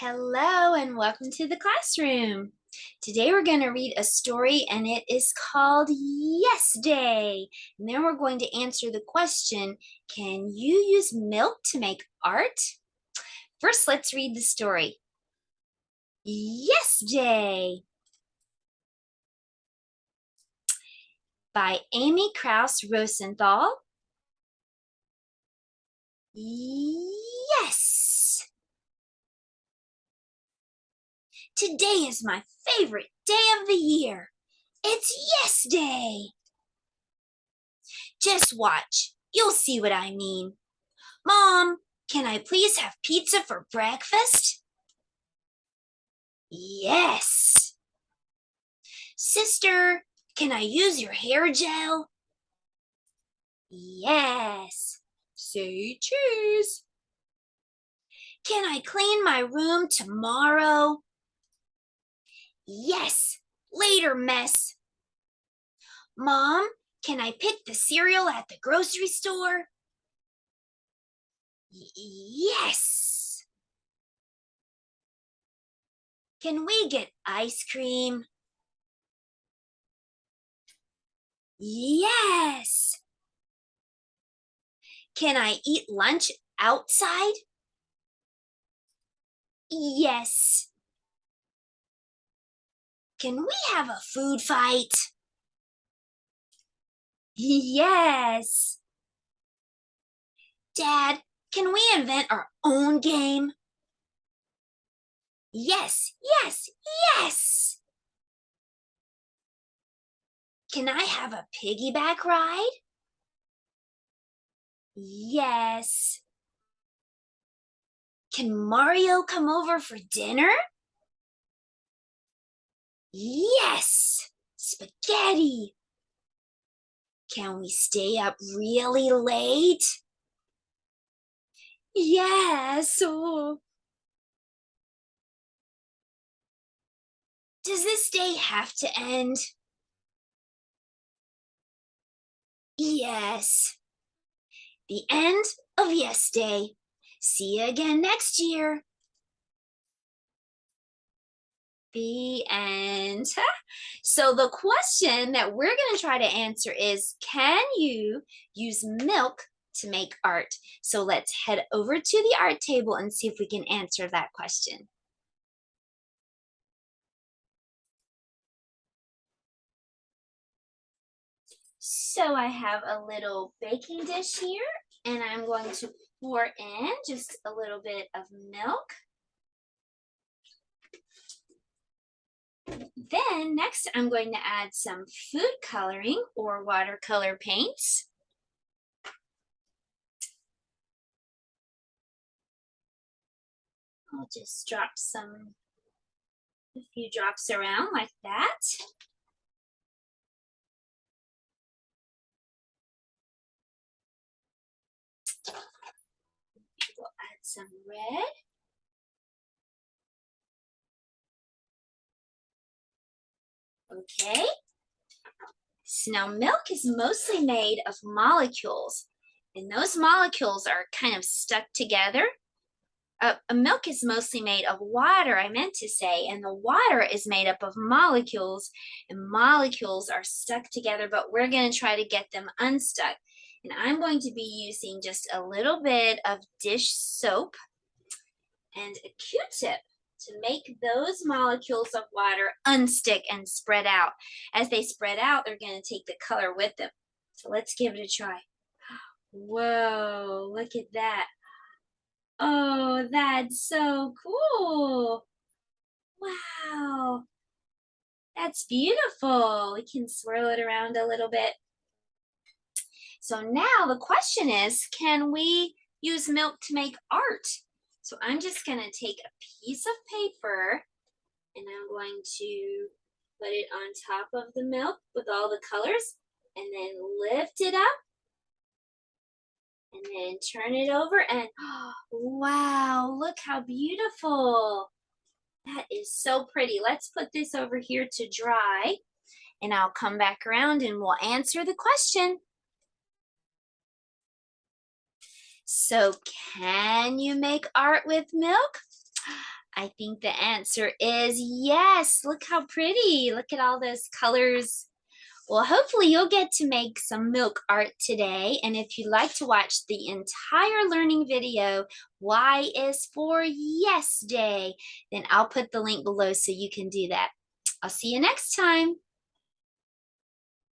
Hello and welcome to the classroom. Today we're going to read a story and it is called Yes Day. And then we're going to answer the question, can you use milk to make art? First, let's read the story. Yes Day by Amy Krauss Rosenthal. Yes! Today is my favorite day of the year. It's Yes Day. Just watch. You'll see what I mean. Mom, can I please have pizza for breakfast? Yes. Sister, can I use your hair gel? Yes. Say cheese. Can I clean my room tomorrow? Yes. Later, Miss. Mom, can I pick the cereal at the grocery store? Yes. Can we get ice cream? Yes. Can I eat lunch outside? Yes. Can we have a food fight? Yes. Dad, can we invent our own game? Yes, yes, yes. Can I have a piggyback ride? Yes. Can Mario come over for dinner? Yes. Spaghetti. Can we stay up really late? Yes. Oh. Does this day have to end? Yes. The end of Yes Day. See you again next year. The end. So the question that we're going to try to answer is, can you use milk to make art? So let's head over to the art table and see if we can answer that question. So I have a little baking dish here, and I'm going to pour in just a little bit of milk. Then next I'm going to add some food coloring or watercolor paints. I'll just drop a few drops around like that. We'll add some red. Okay. So now milk is mostly made of molecules, and those molecules are kind of stuck together. Milk is mostly made of water, I meant to say, and the water is made up of molecules, and molecules are stuck together, but we're going to try to get them unstuck. And I'm going to be using just a little bit of dish soap and a Q-tip to make those molecules of water unstick and spread out. As they spread out, they're going to take the color with them. So let's give it a try. Whoa, look at that. Oh, that's so cool. Wow, that's beautiful. We can swirl it around a little bit. So now the question is, can we use milk to make art? So I'm just going to take a piece of paper and I'm going to put it on top of the milk with all the colors and then lift it up and then turn it over and wow, look how beautiful. That is so pretty. Let's put this over here to dry and I'll come back around and we'll answer the question. So can you make art with milk? I think the answer is yes. Look how pretty. Look at all those colors. Well, hopefully you'll get to make some milk art today. And if you'd like to watch the entire learning video, Y is for Yes Day, then I'll put the link below so you can do that. I'll see you next time.